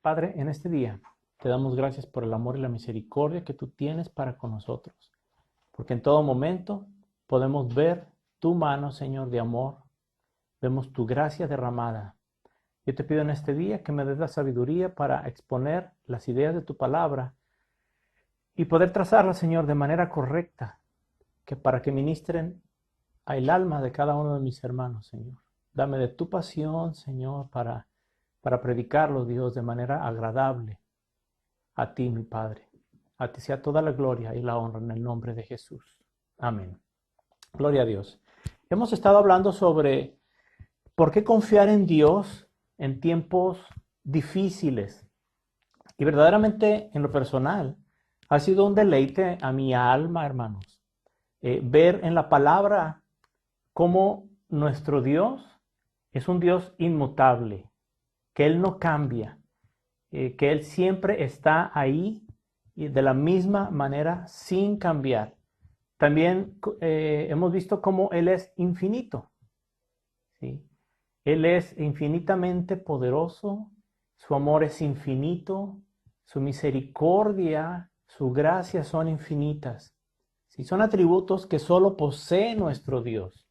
Padre, en este día te damos gracias por el amor y la misericordia que tú tienes para con nosotros, porque en todo momento podemos ver tu mano, Señor, de amor, vemos tu gracia derramada. Yo te pido en este día que me des la sabiduría para exponer las ideas de tu palabra y poder trazarlas, Señor, de manera correcta, que para que ministren al alma de cada uno de mis hermanos, Señor. Dame de tu pasión, Señor, para predicarlo, Dios, de manera agradable a ti, mi Padre. A ti sea toda la gloria y la honra en el nombre de Jesús. Amén. Gloria a Dios. Hemos estado hablando sobre por qué confiar en Dios en tiempos difíciles. Y verdaderamente, en lo personal, ha sido un deleite a mi alma, hermanos, ver en la palabra cómo nuestro Dios es un Dios inmutable, que Él no cambia, que Él siempre está ahí y de la misma manera sin cambiar. También hemos visto cómo Él es infinito, ¿sí? Él es infinitamente poderoso, su amor es infinito, su misericordia, su gracia son infinitas. ¿Sí? Son atributos que solo posee nuestro Dios.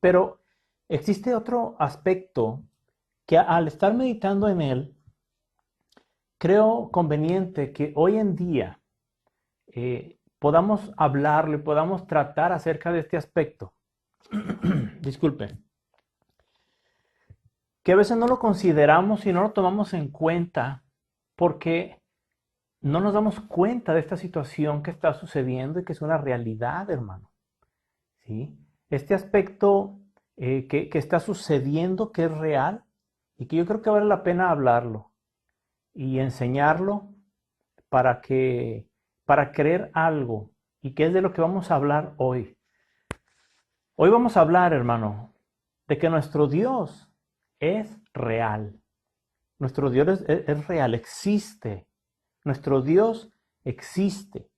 Pero existe otro aspecto que al estar meditando en él, creo conveniente que hoy en día podamos hablarlo y podamos tratar acerca de este aspecto. Disculpe. Que a veces no lo consideramos y no lo tomamos en cuenta porque no nos damos cuenta de esta situación que está sucediendo y que es una realidad, hermano. ¿Sí? Este aspecto que está sucediendo, que es real y que yo creo que vale la pena hablarlo y enseñarlo para creer algo, y que es de lo que vamos a hablar hoy. Hoy vamos a hablar, hermano, de que nuestro Dios es real. Nuestro Dios es real, existe. Nuestro Dios existe.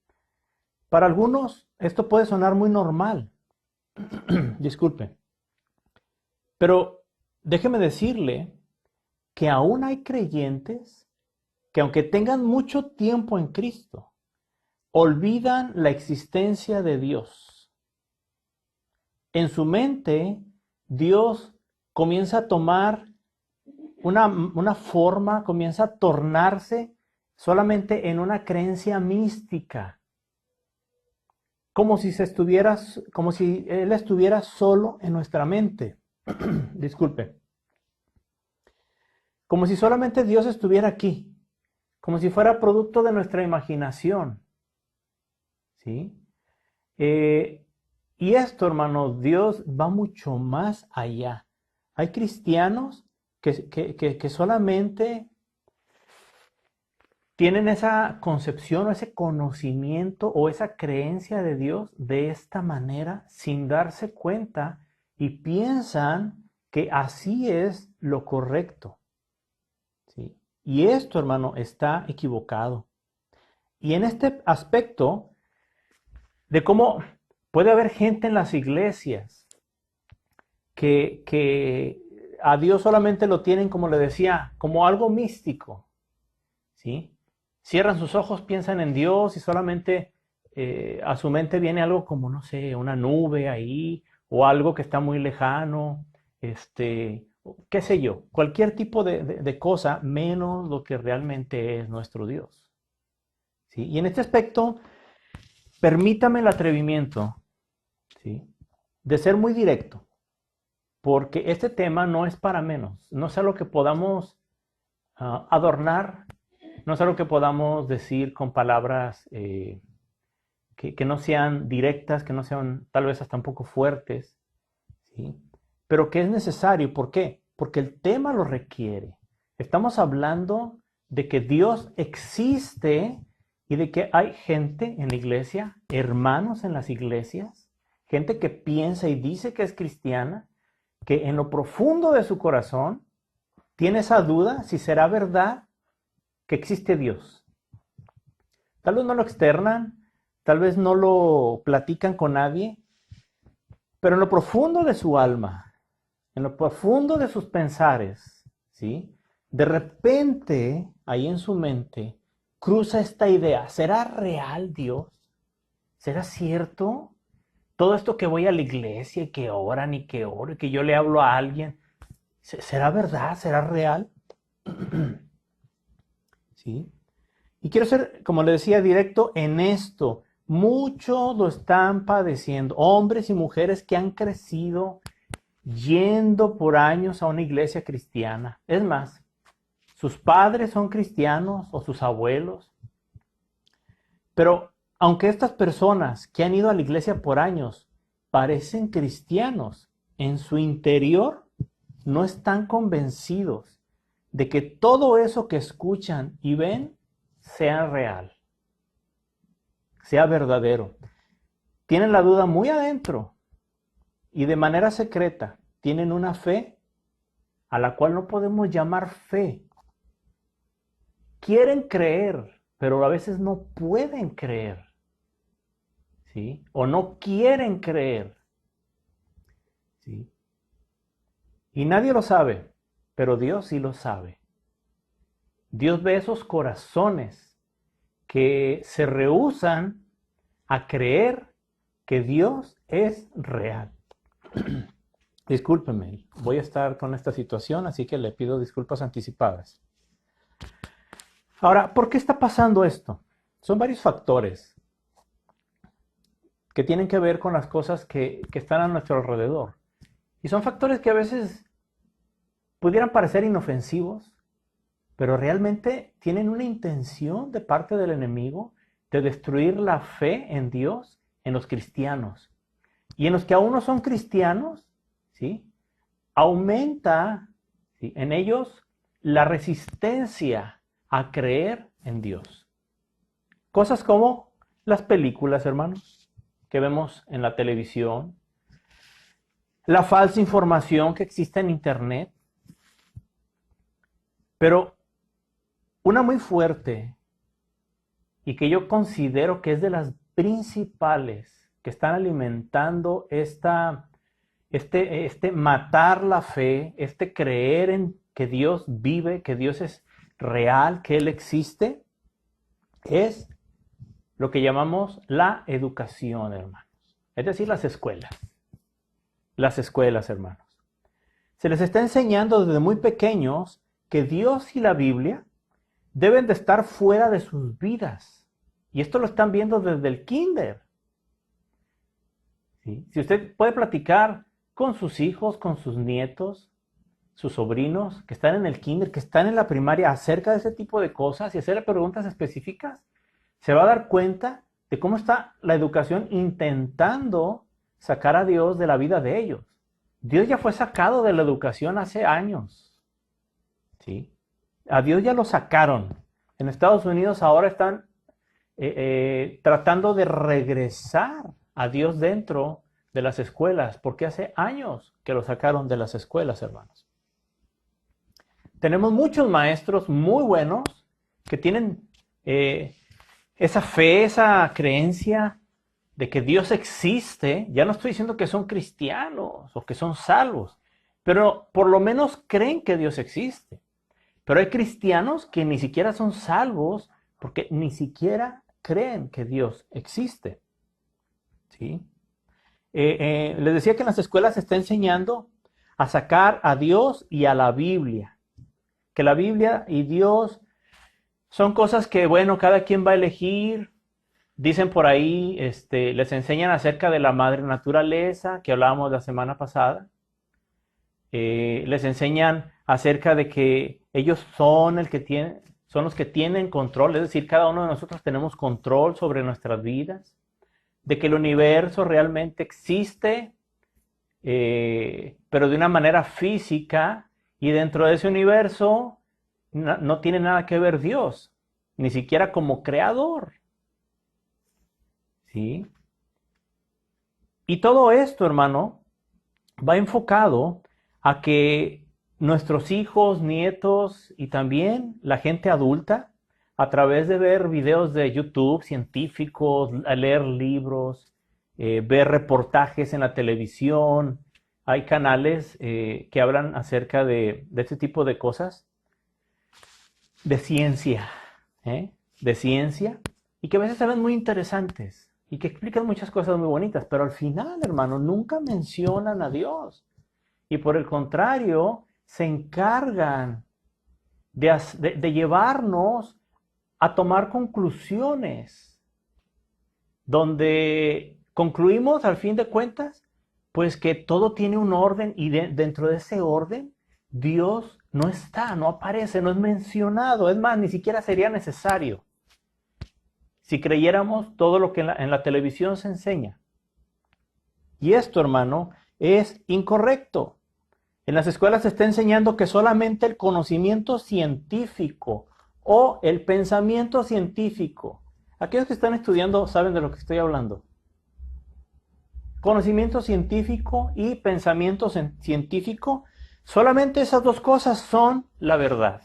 Para algunos esto puede sonar muy normal. Disculpe. Pero déjeme decirle que aún hay creyentes que aunque tengan mucho tiempo en Cristo, olvidan la existencia de Dios. En su mente, Dios comienza a tomar una forma, comienza a tornarse solamente en una creencia mística, como si Él estuviera solo en nuestra mente. Disculpe. Como si solamente Dios estuviera aquí, como si fuera producto de nuestra imaginación. ¿Sí? Y esto, hermanos, Dios va mucho más allá. Hay cristianos que solamente tienen esa concepción o ese conocimiento o esa creencia de Dios de esta manera sin darse cuenta y piensan que así es lo correcto. ¿Sí? Y esto, hermano, está equivocado. Y en este aspecto de cómo puede haber gente en las iglesias que a Dios solamente lo tienen, como le decía, como algo místico, ¿sí? Cierran sus ojos, piensan en Dios y solamente a su mente viene algo como, no sé, una nube ahí o algo que está muy lejano, qué sé yo, cualquier tipo de cosa menos lo que realmente es nuestro Dios. ¿Sí? Y en este aspecto, permítame el atrevimiento, ¿sí?, de ser muy directo, porque este tema no es para menos, no es algo que podamos adornar, no es algo que podamos decir con palabras que no sean directas, que no sean tal vez hasta un poco fuertes, ¿sí?, pero que es necesario. ¿Por qué? Porque el tema lo requiere. Estamos hablando de que Dios existe y de que hay gente en la iglesia, hermanos en las iglesias, gente que piensa y dice que es cristiana, que en lo profundo de su corazón tiene esa duda si será verdad que existe Dios. Tal vez no lo externan, tal vez no lo platican con nadie, pero en lo profundo de su alma, en lo profundo de sus pensares, ¿sí?, de repente, ahí en su mente, cruza esta idea: ¿será real Dios? ¿Será cierto? Todo esto que voy a la iglesia y que oran y que oro y que yo le hablo a alguien, ¿será verdad? ¿Será real? ¿Sí? Y quiero ser, como le decía, directo en esto. Muchos lo están padeciendo. Hombres y mujeres que han crecido yendo por años a una iglesia cristiana. Es más, sus padres son cristianos o sus abuelos. Pero aunque estas personas que han ido a la iglesia por años parecen cristianos, en su interior no están convencidos de que todo eso que escuchan y ven sea real, sea verdadero. Tienen la duda muy adentro y de manera secreta tienen una fe a la cual no podemos llamar fe. Quieren creer, pero a veces no pueden creer, ¿sí? O no quieren creer, ¿sí? Y nadie lo sabe, pero Dios sí lo sabe. Dios ve esos corazones que se rehúsan a creer que Dios es real. Discúlpeme, voy a estar con esta situación, así que le pido disculpas anticipadas. Ahora, ¿por qué está pasando esto? Son varios factores que tienen que ver con las cosas que están a nuestro alrededor. Y son factores que a veces pudieran parecer inofensivos, pero realmente tienen una intención de parte del enemigo de destruir la fe en Dios en los cristianos. Y en los que aún no son cristianos, ¿sí? Aumenta, ¿sí?, en ellos la resistencia a creer en Dios. Cosas como las películas, hermanos, que vemos en la televisión, la falsa información que existe en Internet, pero una muy fuerte y que yo considero que es de las principales que están alimentando este matar la fe, este creer en que Dios vive, que Dios es real, que Él existe, es lo que llamamos la educación, hermanos. Es decir, las escuelas. Las escuelas, hermanos. Se les está enseñando desde muy pequeños que Dios y la Biblia deben de estar fuera de sus vidas. Y esto lo están viendo desde el kinder. ¿Sí? Si usted puede platicar con sus hijos, con sus nietos, sus sobrinos que están en el kinder, que están en la primaria, acerca de ese tipo de cosas y hacerle preguntas específicas, se va a dar cuenta de cómo está la educación intentando sacar a Dios de la vida de ellos. Dios ya fue sacado de la educación hace años. ¿Sí? A Dios ya lo sacaron. En Estados Unidos ahora están tratando de regresar a Dios dentro de las escuelas, porque hace años que lo sacaron de las escuelas, hermanos. Tenemos muchos maestros muy buenos que tienen esa fe, esa creencia de que Dios existe. Ya no estoy diciendo que son cristianos o que son salvos, pero por lo menos creen que Dios existe. Pero hay cristianos que ni siquiera son salvos porque ni siquiera creen que Dios existe. ¿Sí? Les decía que en las escuelas se está enseñando a sacar a Dios y a la Biblia. Que la Biblia y Dios son cosas que, bueno, cada quien va a elegir. Dicen por ahí, les enseñan acerca de la madre naturaleza, que hablábamos la semana pasada. Les enseñan acerca de que ellos son los que tienen control, es decir, cada uno de nosotros tenemos control sobre nuestras vidas, de que el universo realmente existe, pero de una manera física, y dentro de ese universo no tiene nada que ver Dios, ni siquiera como creador. ¿Sí? Y todo esto, hermano, va enfocado a que nuestros hijos, nietos y también la gente adulta, a través de ver videos de YouTube científicos, leer libros, ver reportajes en la televisión, hay canales que hablan acerca de este tipo de cosas, de ciencia, de ciencia, y que a veces se ven muy interesantes y que explican muchas cosas muy bonitas, pero al final, hermano, nunca mencionan a Dios. Y por el contrario, se encargan de llevarnos a tomar conclusiones, donde concluimos al fin de cuentas, pues que todo tiene un orden y dentro de ese orden, Dios no está, no aparece, no es mencionado, es más, ni siquiera sería necesario si creyéramos todo lo que en la televisión se enseña. Y esto, hermano, es incorrecto. En las escuelas se está enseñando que solamente el conocimiento científico o el pensamiento científico. Aquellos que están estudiando saben de lo que estoy hablando. Conocimiento científico y pensamiento científico, solamente esas dos cosas son la verdad.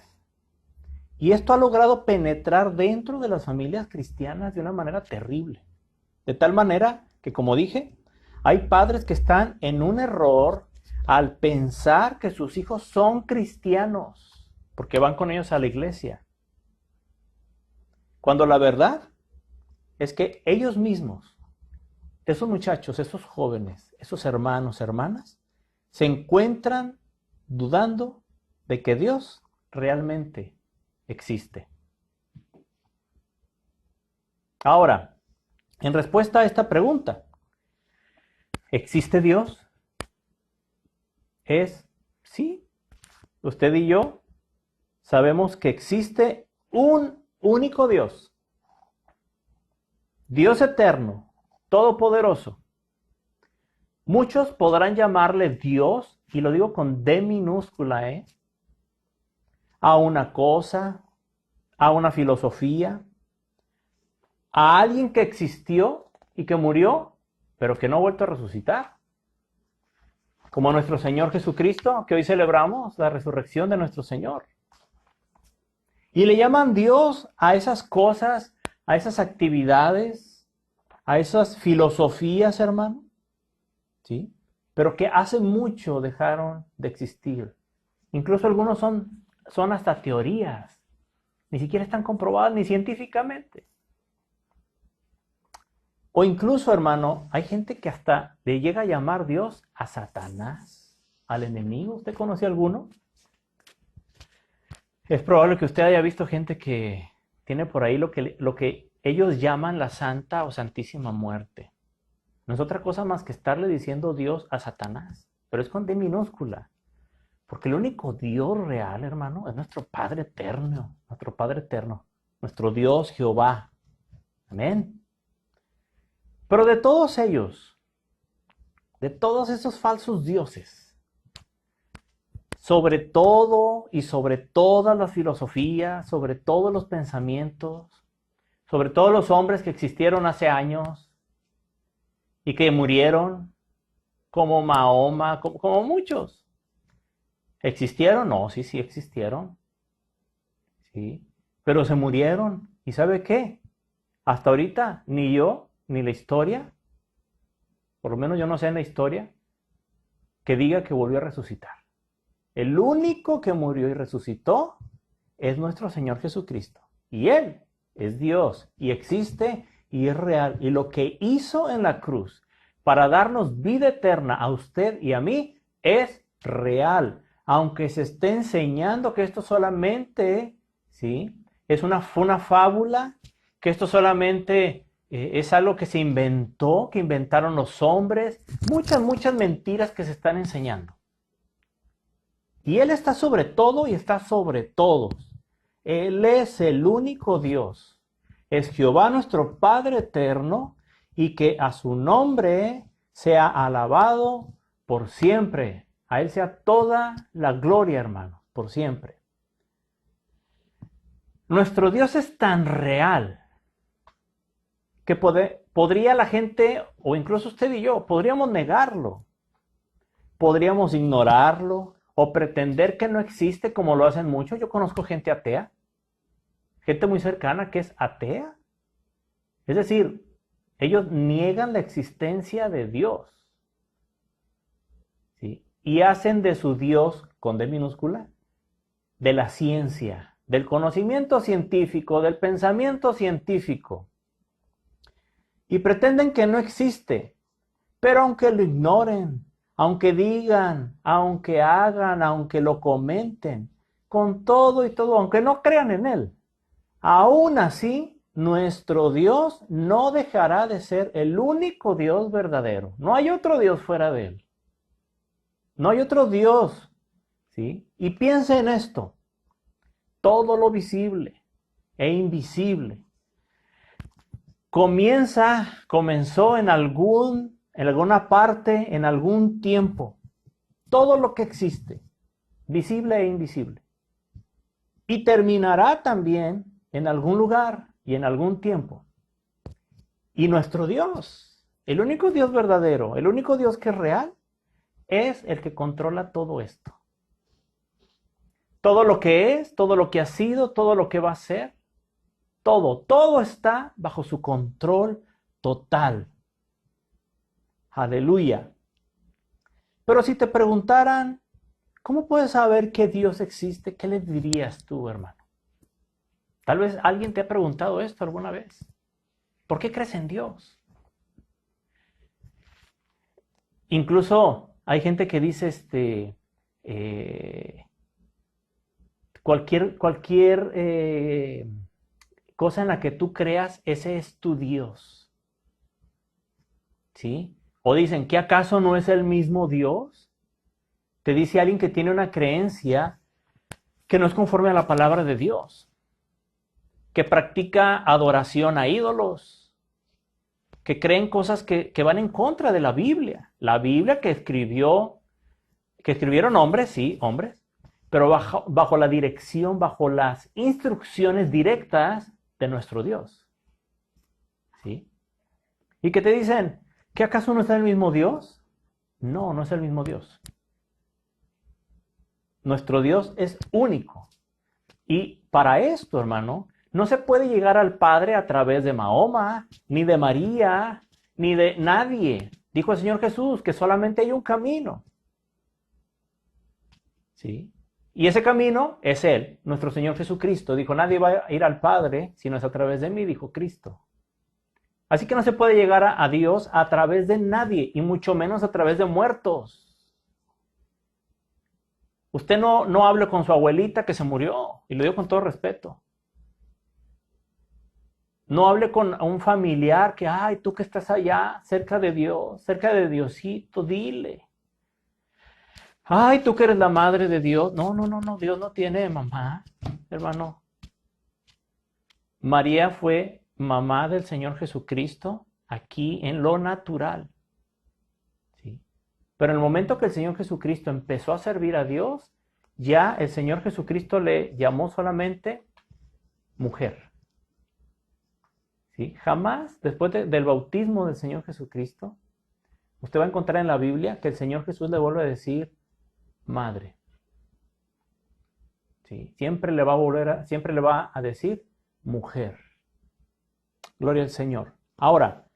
Y esto ha logrado penetrar dentro de las familias cristianas de una manera terrible. De tal manera que, como dije, hay padres que están en un error al pensar que sus hijos son cristianos, porque van con ellos a la iglesia. Cuando la verdad es que ellos mismos, esos muchachos, esos jóvenes, esos hermanos, hermanas, se encuentran dudando de que Dios realmente existe. Ahora, en respuesta a esta pregunta, ¿existe Dios? Es sí. Usted y yo sabemos que existe un único Dios. Dios eterno, todopoderoso. Muchos podrán llamarle Dios, y lo digo con D minúscula, a una cosa, a una filosofía, a alguien que existió y que murió, pero que no ha vuelto a resucitar. Como nuestro Señor Jesucristo, que hoy celebramos la resurrección de nuestro Señor. Y le llaman Dios a esas cosas, a esas actividades, a esas filosofías, hermano, ¿sí? Pero que hace mucho dejaron de existir. Incluso algunos son hasta teorías, ni siquiera están comprobadas ni científicamente. O incluso, hermano, hay gente que hasta le llega a llamar Dios a Satanás, al enemigo. ¿Usted conoce alguno? Es probable que usted haya visto gente que tiene por ahí lo que ellos llaman la Santa o Santísima Muerte. No es otra cosa más que estarle diciendo Dios a Satanás, pero es con D minúscula. Porque el único Dios real, hermano, es nuestro Padre eterno, nuestro Dios Jehová. Amén. Pero de todos ellos, de todos esos falsos dioses, sobre todo y sobre todas las filosofías, sobre todos los pensamientos, sobre todos los hombres que existieron hace años y que murieron, como Mahoma, como muchos. ¿Existieron? No, sí existieron. Sí, pero se murieron. ¿Y sabe qué? Hasta ahorita, ni yo, ni la historia, por lo menos yo no sé en la historia, que diga que volvió a resucitar. El único que murió y resucitó es nuestro Señor Jesucristo. Y Él es Dios y existe y es real. Y lo que hizo en la cruz para darnos vida eterna a usted y a mí es real. Aunque se esté enseñando que esto solamente, ¿sí?, es una fábula, que esto solamente es algo que se inventó, que inventaron los hombres, muchas mentiras que se están enseñando. Y Él está sobre todo y está sobre todos. Él es el único Dios. Es Jehová nuestro Padre eterno, y que a su nombre sea alabado por siempre. A Él sea toda la gloria, hermano, por siempre. Nuestro Dios es tan real que podría la gente, o incluso usted y yo, podríamos negarlo. Podríamos ignorarlo o pretender que no existe, como lo hacen muchos. Yo conozco gente atea, gente muy cercana que es atea. Es decir, ellos niegan la existencia de Dios, ¿sí? Y hacen de su Dios, con D minúscula, de la ciencia, del conocimiento científico, del pensamiento científico, y pretenden que no existe. Pero aunque lo ignoren, aunque digan, aunque hagan, aunque lo comenten, con todo y todo, aunque no crean en él, aún así, nuestro Dios no dejará de ser el único Dios verdadero. No hay otro Dios fuera de él. No hay otro Dios, ¿sí? Y piense en esto. Todo lo visible e invisible comenzó en alguna parte, en algún tiempo. Todo lo que existe, visible e invisible. Y terminará también en algún lugar y en algún tiempo. Y nuestro Dios, el único Dios verdadero, el único Dios que es real, es el que controla todo esto. Todo lo que es, todo lo que ha sido, todo lo que va a ser, todo está bajo su control total. Aleluya. Pero si te preguntaran, ¿cómo puedes saber que Dios existe? ¿Qué le dirías tú, hermano? Tal vez alguien te ha preguntado esto alguna vez. ¿Por qué crees en Dios? Incluso hay gente que dice, cualquier cosa en la que tú creas, ese es tu Dios. ¿Sí? O dicen, ¿qué acaso no es el mismo Dios? Te dice alguien que tiene una creencia que no es conforme a la palabra de Dios, que practica adoración a ídolos, que creen cosas que van en contra de la Biblia. La Biblia que escribieron hombres, sí, hombres, pero bajo la dirección, bajo las instrucciones directas de nuestro Dios. ¿Sí? Y que te dicen, ¿que acaso no es el mismo Dios? No, no es el mismo Dios. Nuestro Dios es único. Y para esto, hermano, no se puede llegar al Padre a través de Mahoma, ni de María, ni de nadie. Dijo el Señor Jesús que solamente hay un camino. ¿Sí? Y ese camino es Él, nuestro Señor Jesucristo. Dijo, nadie va a ir al Padre si no es a través de mí, dijo Cristo. Así que no se puede llegar a Dios a través de nadie, y mucho menos a través de muertos. Usted no hable con su abuelita que se murió, y lo digo con todo respeto. No hable con un familiar que, ay, tú que estás allá, cerca de Dios, cerca de Diosito, dile. Ay, tú que eres la madre de Dios. No, Dios no tiene mamá, hermano. María fue mamá del Señor Jesucristo aquí en lo natural. ¿Sí? Pero en el momento que el Señor Jesucristo empezó a servir a Dios, ya el Señor Jesucristo le llamó solamente mujer. ¿Sí? Jamás, después del bautismo del Señor Jesucristo, usted va a encontrar en la Biblia que el Señor Jesús le vuelve a decir madre. ¿Sí? Siempre le va a decir mujer. Gloria al Señor. Ahora,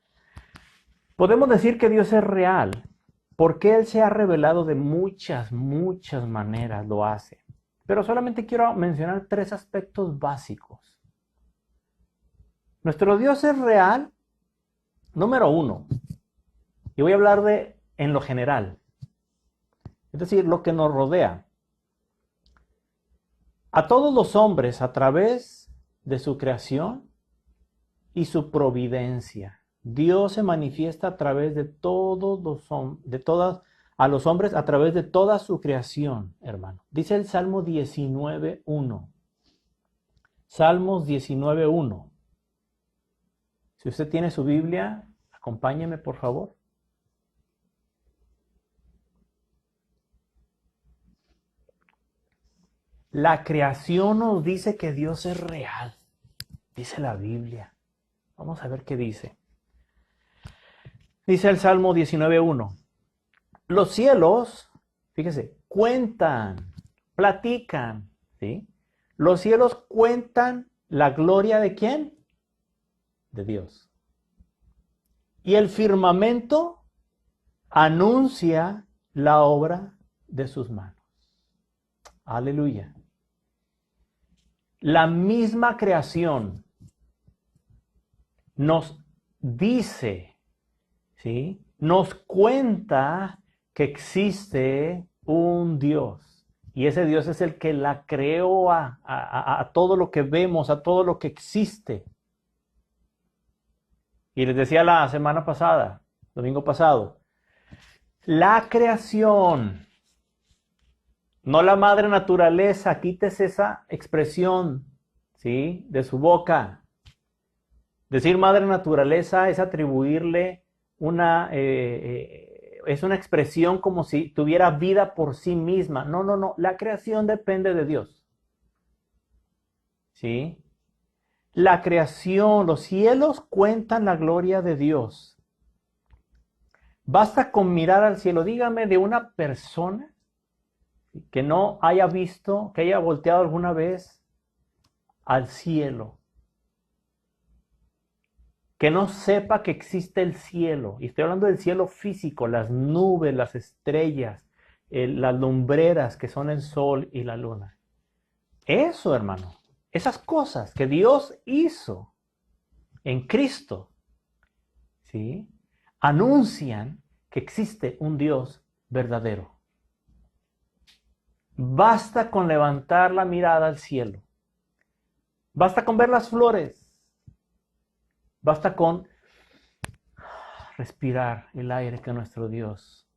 podemos decir que Dios es real porque Él se ha revelado de muchas maneras, lo hace. Pero solamente quiero mencionar 3 aspectos básicos. Nuestro Dios es real, número 1. Y voy a hablar en lo general. Es decir, lo que nos rodea. A todos los hombres a través de su creación y su providencia. Dios se manifiesta a través de a los hombres a través de toda su creación, hermano. Dice el Salmo 19:1. Salmos 19:1. Si usted tiene su Biblia, acompáñeme, por favor. La creación nos dice que Dios es real. Dice la Biblia. Vamos a ver qué dice. Dice el Salmo 19:1. Los cielos, fíjese, cuentan, platican, ¿sí? Los cielos cuentan la gloria ¿de quién? De Dios. Y el firmamento anuncia la obra de sus manos. Aleluya. La misma creación nos dice, ¿sí? Nos cuenta que existe un Dios. Y ese Dios es el que la creó a todo lo que vemos, a todo lo que existe. Y les decía la semana pasada, domingo pasado, la creación, no la madre naturaleza, quítese esa expresión, ¿sí? De su boca. Decir madre naturaleza es atribuirle es una expresión como si tuviera vida por sí misma. No, no, no. La creación depende de Dios. ¿Sí? La creación, los cielos cuentan la gloria de Dios. Basta con mirar al cielo. Dígame de una persona que no haya visto, que haya volteado alguna vez al cielo, que no sepa que existe el cielo. Y estoy hablando del cielo físico, las nubes, las estrellas, las lumbreras que son el sol y la luna. Eso, hermano, esas cosas que Dios hizo en Cristo, ¿sí? Anuncian que existe un Dios verdadero. Basta con levantar la mirada al cielo. Basta con ver las flores. Basta con respirar el aire que nuestro Dios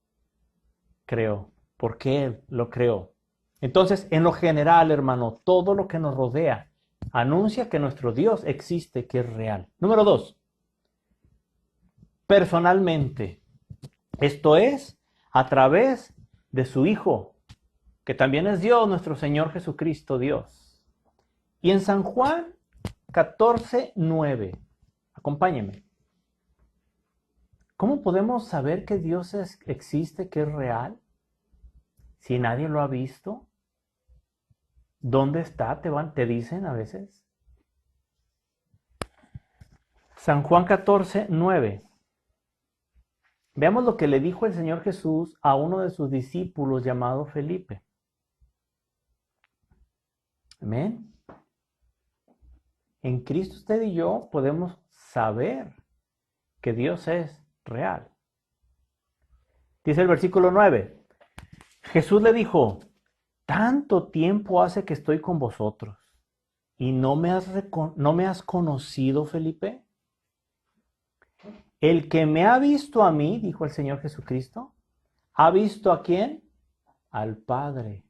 creó, porque Él lo creó. Entonces, en lo general, hermano, todo lo que nos rodea anuncia que nuestro Dios existe, que es real. Número 2, personalmente. Esto es, a través de su Hijo, que también es Dios, nuestro Señor Jesucristo, Dios. Y en San Juan 14:9, acompáñenme. ¿Cómo podemos saber que Dios existe, que es real? Si nadie lo ha visto, ¿dónde está? Te dicen a veces. San Juan 14:9. Veamos lo que le dijo el Señor Jesús a uno de sus discípulos llamado Felipe. Amén. En Cristo usted y yo podemos saber que Dios es real. Dice el versículo 9. Jesús le dijo, tanto tiempo hace que estoy con vosotros y no me has conocido, Felipe. El que me ha visto a mí, dijo el Señor Jesucristo, ¿ha visto a quién? Al Padre.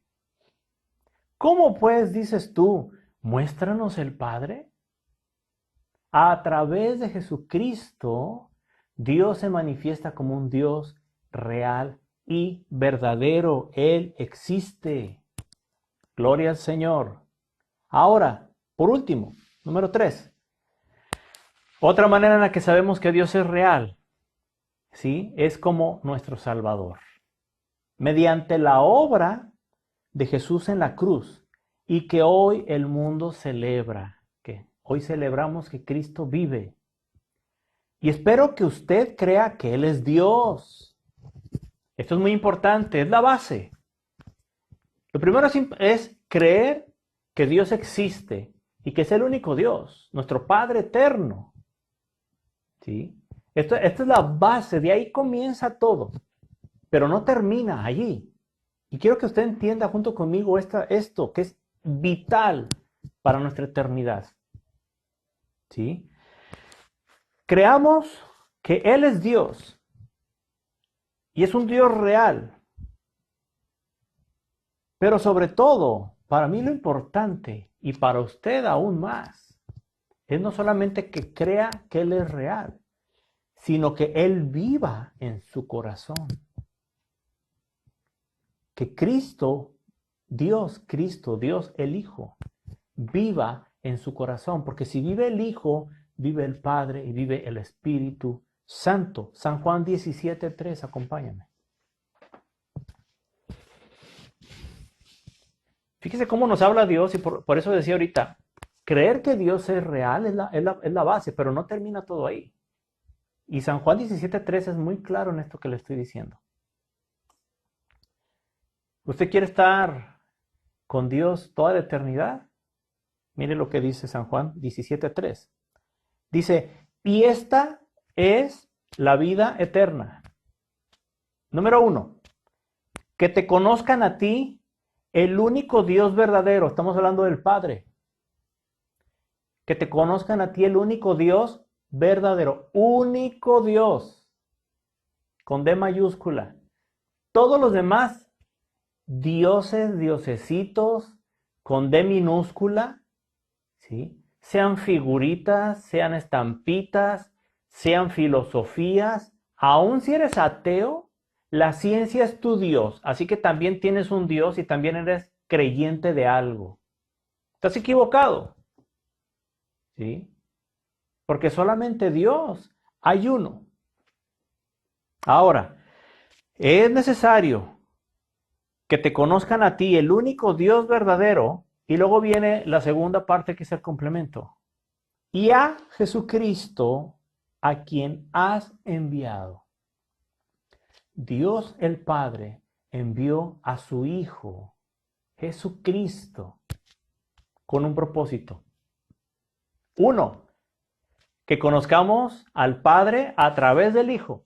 ¿Cómo pues dices tú, muéstranos el Padre? A través de Jesucristo, Dios se manifiesta como un Dios real y verdadero. Él existe. Gloria al Señor. Ahora, por último, número 3. Otra manera en la que sabemos que Dios es real, ¿sí? Es como nuestro Salvador. Mediante la obra de Jesús en la cruz y que hoy el mundo celebra. Que hoy celebramos que Cristo vive. Y espero que usted crea que Él es Dios. Esto es muy importante, es la base. Lo primero es creer que Dios existe y que es el único Dios, nuestro Padre eterno. ¿Sí? Esta es la base, de ahí comienza todo, pero no termina allí. Y quiero que usted entienda junto conmigo esto que es vital para nuestra eternidad. ¿Sí? Creamos que Él es Dios y es un Dios real. Pero sobre todo, para mí lo importante y para usted aún más, es no solamente que crea que Él es real, sino que Él viva en su corazón. Que Cristo, Dios el Hijo, viva en su corazón. Porque si vive el Hijo, vive el Padre y vive el Espíritu Santo. San Juan 17:3, acompáñame. Fíjese cómo nos habla Dios y por eso decía ahorita, creer que Dios es real es la base, pero no termina todo ahí. Y San Juan 17:3 es muy claro en esto que le estoy diciendo. ¿Usted quiere estar con Dios toda la eternidad? Mire lo que dice San Juan 17:3. Dice, y esta es la vida eterna. Número 1, que te conozcan a ti, el único Dios verdadero. Estamos hablando del Padre. Que te conozcan a ti, el único Dios verdadero. Único Dios. Con D mayúscula. Todos los demás, dioses, diosesitos, con D minúscula, ¿sí? Sean figuritas, sean estampitas, sean filosofías. Aún si eres ateo, la ciencia es tu Dios. Así que también tienes un Dios y también eres creyente de algo. Estás equivocado. ¿Sí? Porque solamente Dios hay uno. Ahora, es necesario que te conozcan a ti, el único Dios verdadero, y luego viene la segunda parte que es el complemento. Y a Jesucristo, a quien has enviado. Dios el Padre envió a su Hijo, Jesucristo, con un propósito. 1, que conozcamos al Padre a través del Hijo.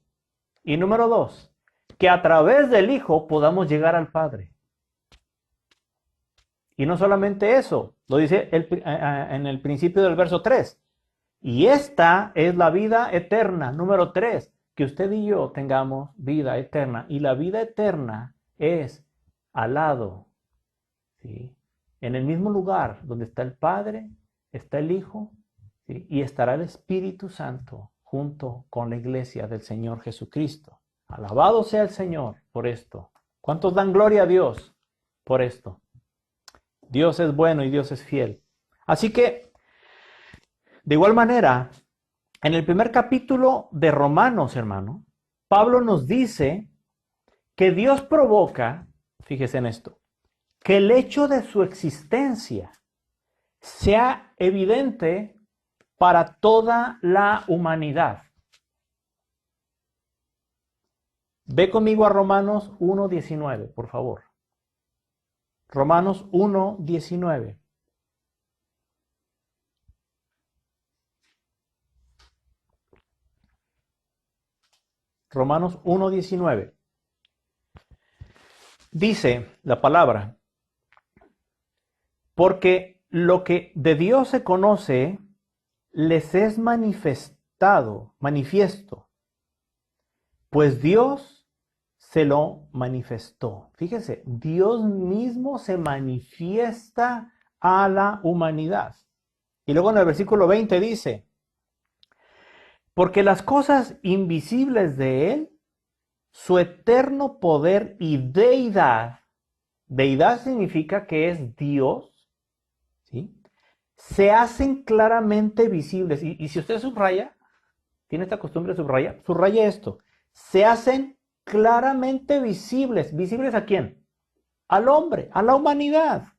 Y número 2, que a través del Hijo podamos llegar al Padre. Y no solamente eso, lo dice en el principio del verso 3. Y esta es la vida eterna. Número 3, que usted y yo tengamos vida eterna. Y la vida eterna es al lado, ¿sí? En el mismo lugar donde está el Padre, está el Hijo, ¿sí? Y estará el Espíritu Santo junto con la iglesia del Señor Jesucristo. Alabado sea el Señor por esto. ¿Cuántos dan gloria a Dios por esto? Dios es bueno y Dios es fiel. Así que, de igual manera, en el primer capítulo de Romanos, hermano, Pablo nos dice que Dios provoca, fíjese en esto, que el hecho de su existencia sea evidente para toda la humanidad. Ve conmigo a Romanos 1:19, por favor. Romanos 1:19. Romanos 1:19. Dice la palabra, porque lo que de Dios se conoce les es manifiesto, pues Dios se lo manifestó. Fíjese, Dios mismo se manifiesta a la humanidad. Y luego en el versículo 20 dice, porque las cosas invisibles de Él, su eterno poder y deidad significa que es Dios, ¿sí? Se hacen claramente visibles. Y si usted subraya, tiene esta costumbre de subrayar, subraya esto. Se hacen claramente visibles. ¿Visibles a quién? Al hombre, a la humanidad.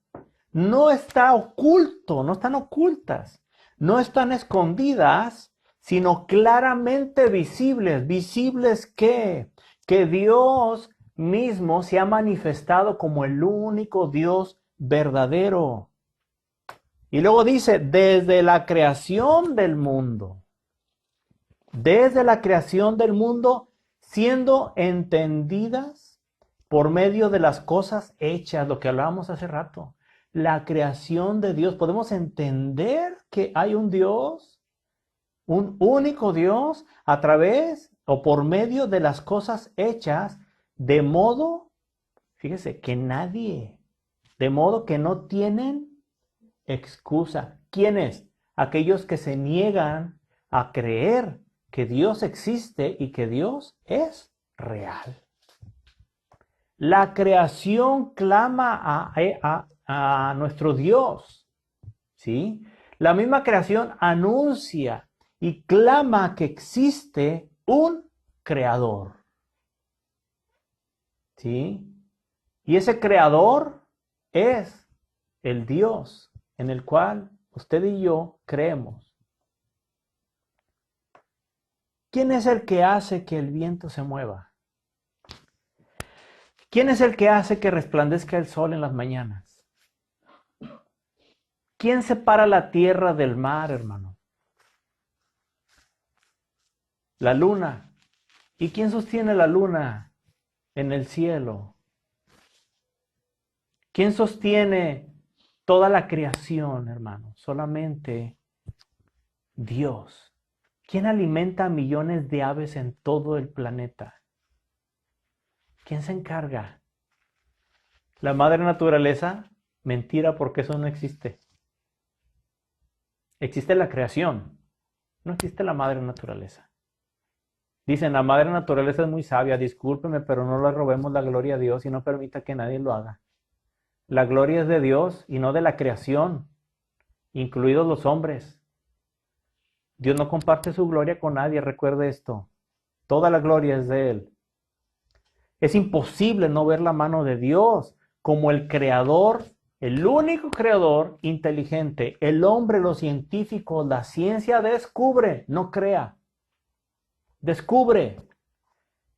No está oculto, no están ocultas, no están escondidas, sino claramente visibles. ¿Visibles qué? Que Dios mismo se ha manifestado como el único Dios verdadero. Y luego dice, desde la creación del mundo, siendo entendidas por medio de las cosas hechas, lo que hablábamos hace rato, la creación de Dios. Podemos entender que hay un Dios, un único Dios, a través o por medio de las cosas hechas, de modo, fíjese, de modo que no tienen excusa. ¿Quiénes? Aquellos que se niegan a creer que Dios existe y que Dios es real. La creación clama a nuestro Dios, ¿sí? La misma creación anuncia y clama que existe un creador, ¿sí? Y ese creador es el Dios en el cual usted y yo creemos. ¿Quién es el que hace que el viento se mueva? ¿Quién es el que hace que resplandezca el sol en las mañanas? ¿Quién separa la tierra del mar, hermano? La luna. ¿Y quién sostiene la luna en el cielo? ¿Quién sostiene toda la creación, hermano? Solamente Dios. ¿Quién alimenta a millones de aves en todo el planeta? ¿Quién se encarga? ¿La madre naturaleza? Mentira, porque eso no existe. Existe la creación, no existe la madre naturaleza. Dicen, la madre naturaleza es muy sabia, discúlpeme, pero no le robemos la gloria a Dios y no permita que nadie lo haga. La gloria es de Dios y no de la creación, incluidos los hombres. Dios no comparte su gloria con nadie, recuerde esto. Toda la gloria es de Él. Es imposible no ver la mano de Dios como el creador, el único creador inteligente. El hombre, los científicos, la ciencia descubre, no crea. Descubre.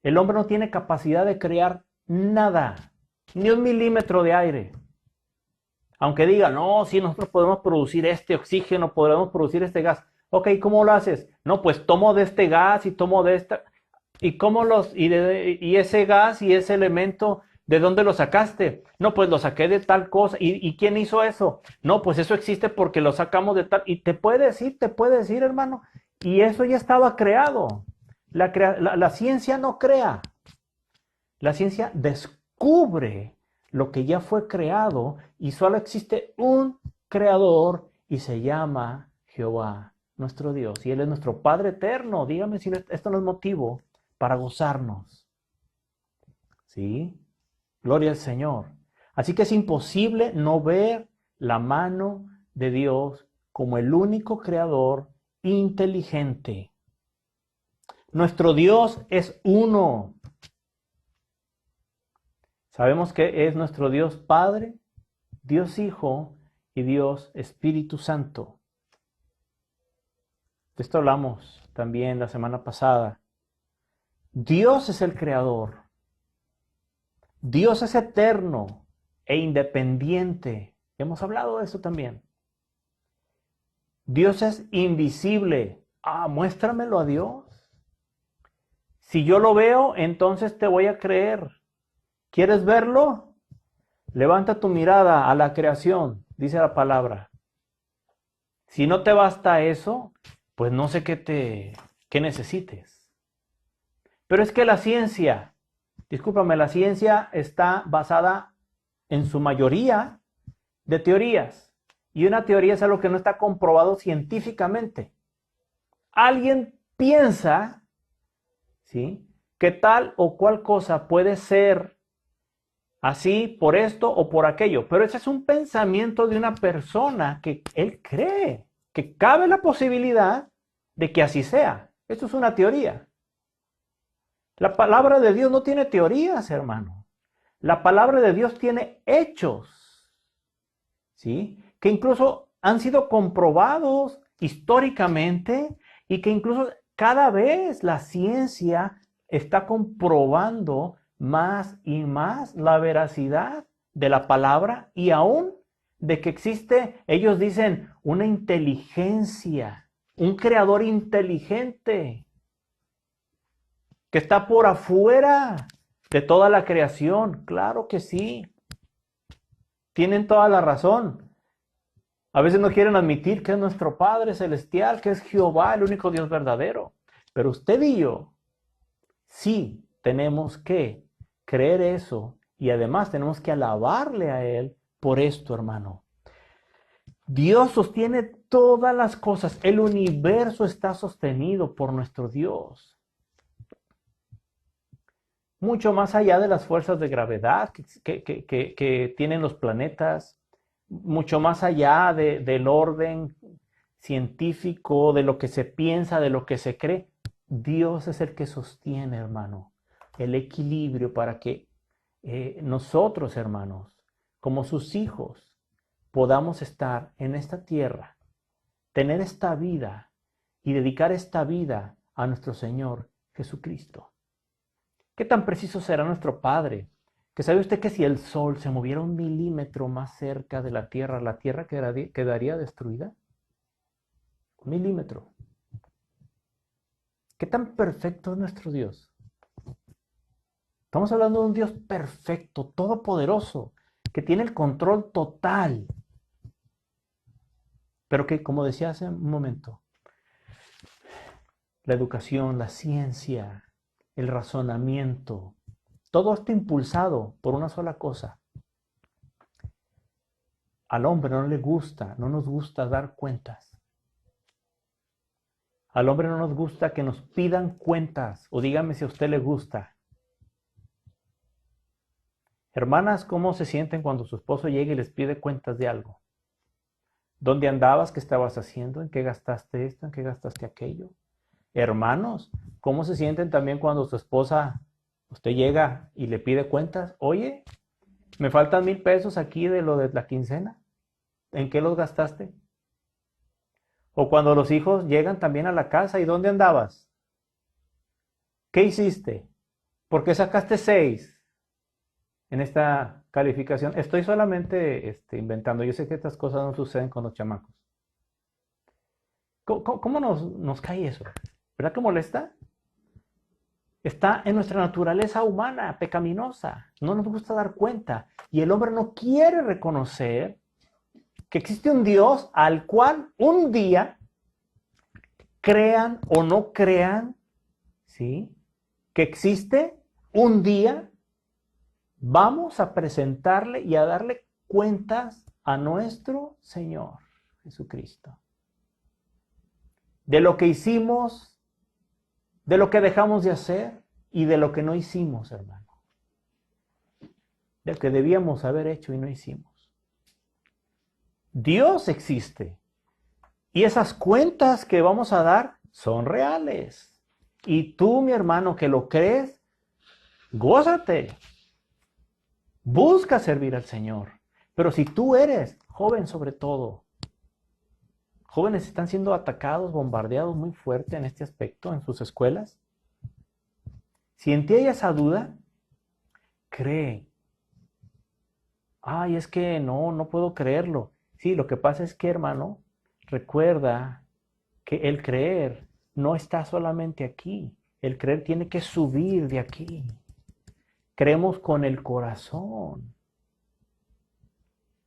El hombre no tiene capacidad de crear nada, ni un milímetro de aire. Aunque diga, no, si nosotros podemos producir este oxígeno, podemos producir este gas. Ok, ¿cómo lo haces? No, pues tomo de este gas y tomo de esta. ¿Y cómo y ese gas y ese elemento, de dónde lo sacaste? No, pues lo saqué de tal cosa. ¿Y quién hizo eso? No, pues eso existe porque lo sacamos de tal. Y te puede decir, hermano. Y eso ya estaba creado. La ciencia no crea. La ciencia descubre lo que ya fue creado y solo existe un creador y se llama Jehová, nuestro Dios. Y Él es nuestro Padre eterno. Dígame si esto no es motivo para gozarnos. ¿Sí? Gloria al Señor. Así que es imposible no ver la mano de Dios como el único creador inteligente. Nuestro Dios es uno. Sabemos que es nuestro Dios Padre, Dios Hijo y Dios Espíritu Santo. De esto hablamos también la semana pasada. Dios es el creador. Dios es eterno e independiente. Hemos hablado de eso también. Dios es invisible. Muéstramelo a Dios. Si yo lo veo, entonces te voy a creer. ¿Quieres verlo? Levanta tu mirada a la creación, dice la palabra. Si no te basta eso, pues no sé qué necesites. Pero es que la ciencia está basada en su mayoría de teorías. Y una teoría es algo que no está comprobado científicamente. Alguien piensa, ¿sí?, que tal o cual cosa puede ser así por esto o por aquello. Pero ese es un pensamiento de una persona que él cree que cabe la posibilidad de que así sea. Esto es una teoría. La palabra de Dios no tiene teorías, hermano. La palabra de Dios tiene hechos, ¿sí?, que incluso han sido comprobados históricamente y que incluso cada vez la ciencia está comprobando más y más la veracidad de la palabra y aún de que existe, ellos dicen, una inteligencia, un creador inteligente que está por afuera de toda la creación. Claro que sí. Tienen toda la razón. A veces no quieren admitir que es nuestro Padre Celestial, que es Jehová, el único Dios verdadero. Pero usted y yo sí tenemos que creer eso y además tenemos que alabarle a Él por esto, hermano. Dios sostiene todas las cosas. El universo está sostenido por nuestro Dios. Mucho más allá de las fuerzas de gravedad que tienen los planetas, mucho más allá del orden científico, de lo que se piensa, de lo que se cree. Dios es el que sostiene, hermano, el equilibrio para que nosotros, hermanos, como sus hijos, podamos estar en esta tierra, tener esta vida y dedicar esta vida a nuestro Señor Jesucristo. ¿Qué tan preciso será nuestro Padre Que sabe usted que si el sol se moviera 1 milímetro más cerca de la tierra quedaría destruida. 1 milímetro. ¿Qué tan perfecto es nuestro Dios? Estamos hablando de un Dios perfecto, todopoderoso, que tiene el control total. Pero que, como decía hace un momento, la educación, la ciencia, el razonamiento, todo está impulsado por una sola cosa. Al hombre no nos gusta dar cuentas. Al hombre no nos gusta que nos pidan cuentas, o dígame si a usted le gusta. Hermanas, ¿cómo se sienten cuando su esposo llega y les pide cuentas de algo? ¿Dónde andabas? ¿Qué estabas haciendo? ¿En qué gastaste esto? ¿En qué gastaste aquello? Hermanos, ¿cómo se sienten también cuando su esposa, usted llega y le pide cuentas? Oye, me faltan 1,000 pesos aquí de lo de la quincena. ¿En qué los gastaste? O cuando los hijos llegan también a la casa, ¿y dónde andabas? ¿Qué hiciste? ¿Por qué sacaste 6 en esta calificación? Estoy solamente inventando. Yo sé que estas cosas no suceden con los chamacos. ¿Cómo nos cae eso? ¿Verdad que molesta? Está en nuestra naturaleza humana, pecaminosa. No nos gusta dar cuenta. Y el hombre no quiere reconocer que existe un Dios al cual un día, crean o no crean, ¿sí?, que existe un día, vamos a presentarle y a darle cuentas a nuestro Señor Jesucristo. De lo que hicimos, de lo que dejamos de hacer y de lo que no hicimos, hermano. De lo que debíamos haber hecho y no hicimos. Dios existe. Y esas cuentas que vamos a dar son reales. Y tú, mi hermano, que lo crees, gózate. Busca servir al Señor. Pero si tú eres joven sobre todo, jóvenes están siendo atacados, bombardeados muy fuerte en este aspecto en sus escuelas. Si en ti hay esa duda, cree. Ay, es que no puedo creerlo. Sí, lo que pasa es que, hermano, recuerda que el creer no está solamente aquí. El creer tiene que subir de aquí. Creemos con el corazón.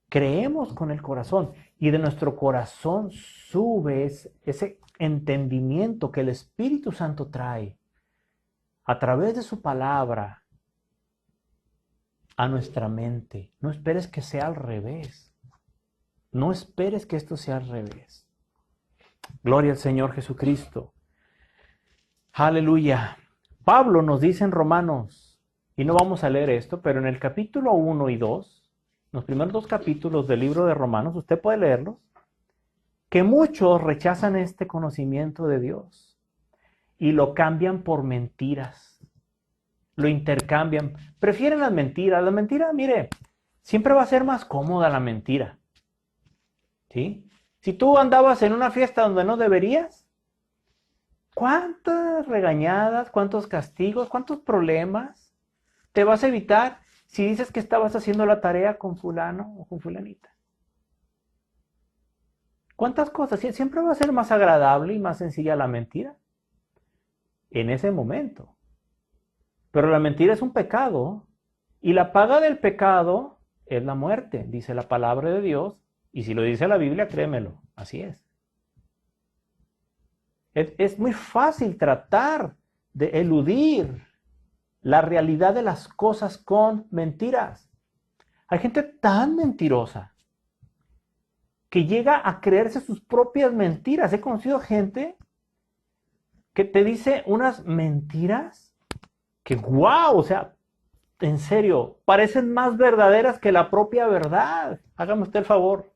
Creemos con el corazón. Y de nuestro corazón sube ese entendimiento que el Espíritu Santo trae a través de su palabra a nuestra mente. No esperes que sea al revés. No esperes que esto sea al revés. Gloria al Señor Jesucristo. Aleluya. Pablo nos dice en Romanos, y no vamos a leer esto, pero en el capítulo 1 y 2, los primeros 2 capítulos del libro de Romanos, usted puede leerlos, que muchos rechazan este conocimiento de Dios y lo cambian por mentiras. Lo intercambian. Prefieren las mentiras. La mentira, mire, siempre va a ser más cómoda la mentira. ¿Sí? Si tú andabas en una fiesta donde no deberías, ¿cuántas regañadas, cuántos castigos, cuántos problemas te vas a evitar si dices que estabas haciendo la tarea con fulano o con fulanita? ¿Cuántas cosas? Siempre va a ser más agradable y más sencilla la mentira en ese momento. Pero la mentira es un pecado y la paga del pecado es la muerte, dice la palabra de Dios. Y si lo dice la Biblia, créemelo, así es. Es muy fácil tratar de eludir la realidad de las cosas con mentiras. Hay gente tan mentirosa que llega a creerse sus propias mentiras. He conocido gente que te dice unas mentiras que, wow, o sea, en serio, parecen más verdaderas que la propia verdad. Hágame usted el favor.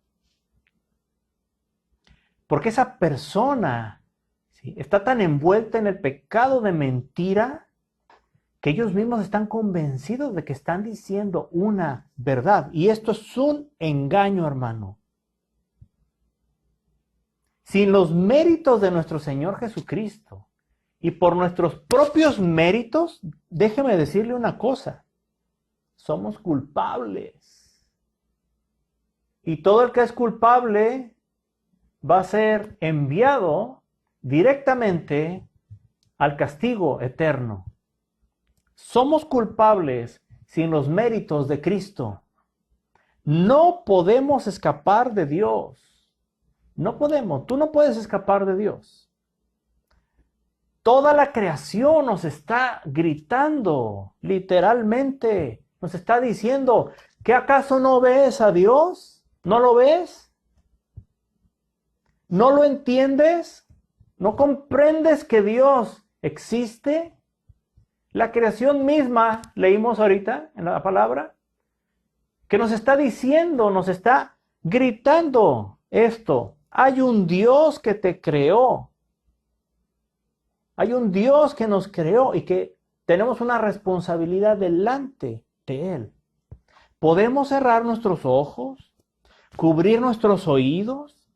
Porque esa persona, ¿sí?, está tan envuelta en el pecado de mentira que ellos mismos están convencidos de que están diciendo una verdad. Y esto es un engaño, hermano. Sin los méritos de nuestro Señor Jesucristo y por nuestros propios méritos, déjeme decirle una cosa. somos culpables. Y todo el que es culpable va a ser enviado directamente al castigo eterno. Somos culpables sin los méritos de Cristo. No podemos escapar de Dios. No podemos. Tú no puedes escapar de Dios. Toda la creación nos está gritando, literalmente. Nos está diciendo, ¿qué acaso no ves a Dios? ¿No lo ves? ¿No lo entiendes? ¿No comprendes que Dios existe? La creación misma, leímos ahorita en la palabra, que nos está diciendo, nos está gritando esto. Hay un Dios que te creó. Hay un Dios que nos creó y que tenemos una responsabilidad delante de Él. Podemos cerrar nuestros ojos, cubrir nuestros oídos,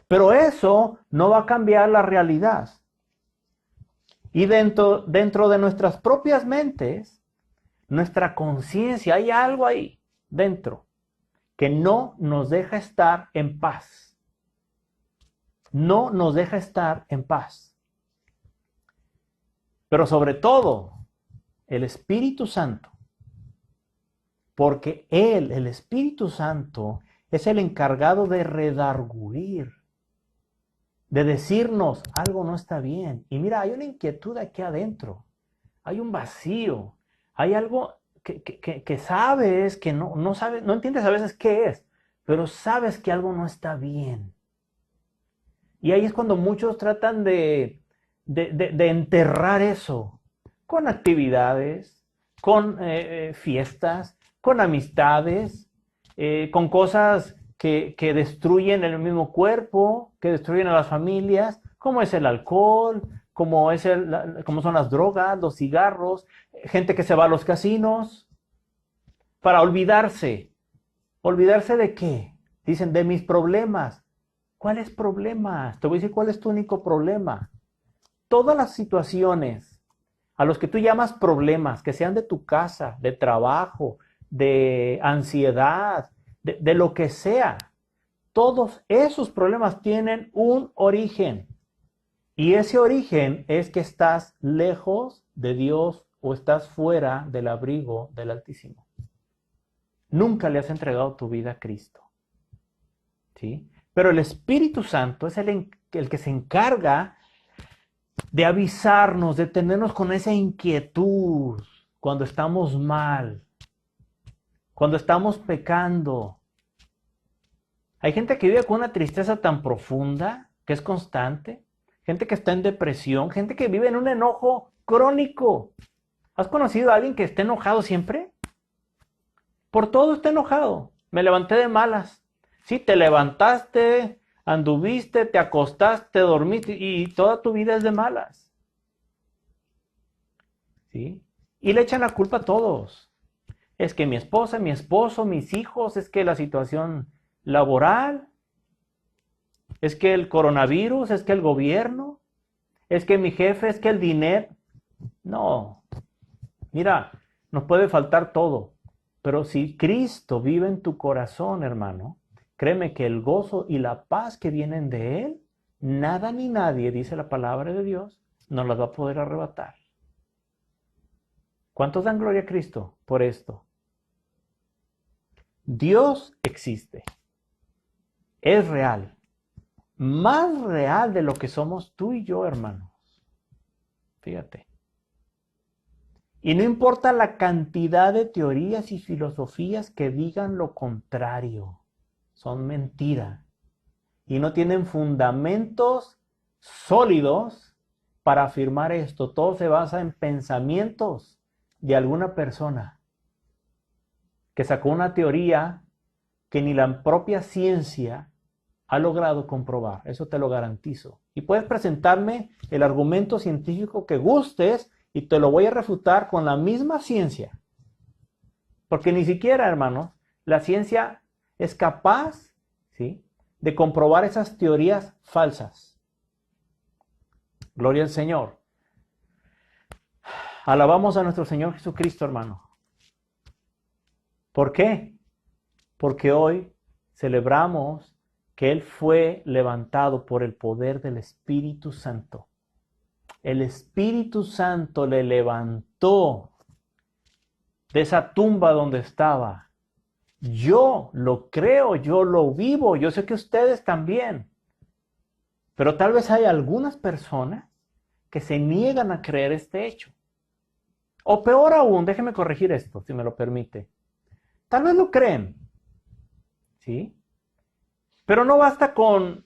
pero eso no va a cambiar la realidad. Y dentro de nuestras propias mentes, nuestra conciencia, hay algo ahí dentro que no nos deja estar en paz. No nos deja estar en paz. Pero sobre todo, el Espíritu Santo, porque Él, el Espíritu Santo, es el encargado de redarguir, de decirnos algo no está bien. Y mira, hay una inquietud aquí adentro, hay un vacío, hay algo que sabes, que no sabes, no entiendes a veces qué es, pero sabes que algo no está bien. Y ahí es cuando muchos tratan de enterrar eso con actividades, con fiestas, con amistades, con cosas que destruyen el mismo cuerpo, que destruyen a las familias, como es el alcohol, como son las drogas, los cigarros, gente que se va a los casinos para olvidarse. ¿Olvidarse de qué? Dicen, de mis problemas. ¿Cuáles problemas? Te voy a decir cuál es tu único problema. Todas las situaciones a los que tú llamas problemas, que sean de tu casa, de trabajo, de ansiedad, de lo que sea, todos esos problemas tienen un origen. Y ese origen es que estás lejos de Dios o estás fuera del abrigo del Altísimo. Nunca le has entregado tu vida a Cristo. ¿Sí? Pero el Espíritu Santo es el que se encarga de avisarnos, de tenernos con esa inquietud cuando estamos mal, cuando estamos pecando. Hay gente que vive con una tristeza tan profunda, que es constante, gente que está en depresión, gente que vive en un enojo crónico. ¿Has conocido a alguien que esté enojado siempre? Por todo está enojado. Me levanté de malas. Sí, te levantaste, anduviste, te acostaste, dormiste y toda tu vida es de malas. ¿Sí? Y le echan la culpa a todos. Es que mi esposa, mi esposo, mis hijos, es que la situación laboral, es que el coronavirus, es que el gobierno, es que mi jefe, es que el dinero. No. Mira, nos puede faltar todo, pero si Cristo vive en tu corazón, hermano, créeme que el gozo y la paz que vienen de Él, nada ni nadie, dice la palabra de Dios, nos las va a poder arrebatar. ¿Cuántos dan gloria a Cristo por esto? Dios existe. Es real. Más real de lo que somos tú y yo, hermanos. Fíjate. Y no importa la cantidad de teorías y filosofías que digan lo contrario. Son mentira. Y no tienen fundamentos sólidos para afirmar esto. Todo se basa en pensamientos de alguna persona que sacó una teoría que ni la propia ciencia ha logrado comprobar. Eso te lo garantizo. Y puedes presentarme el argumento científico que gustes y te lo voy a refutar con la misma ciencia. Porque ni siquiera, hermanos, la ciencia es capaz, ¿sí?, de comprobar esas teorías falsas. Gloria al Señor. Alabamos a nuestro Señor Jesucristo, hermano. ¿Por qué? Porque hoy celebramos que Él fue levantado por el poder del Espíritu Santo. El Espíritu Santo le levantó de esa tumba donde estaba. Yo lo creo, yo lo vivo, yo sé que ustedes también. Pero tal vez hay algunas personas que se niegan a creer este hecho. O peor aún, déjeme corregir esto, si me lo permite. Tal vez lo creen, ¿sí? Pero no basta con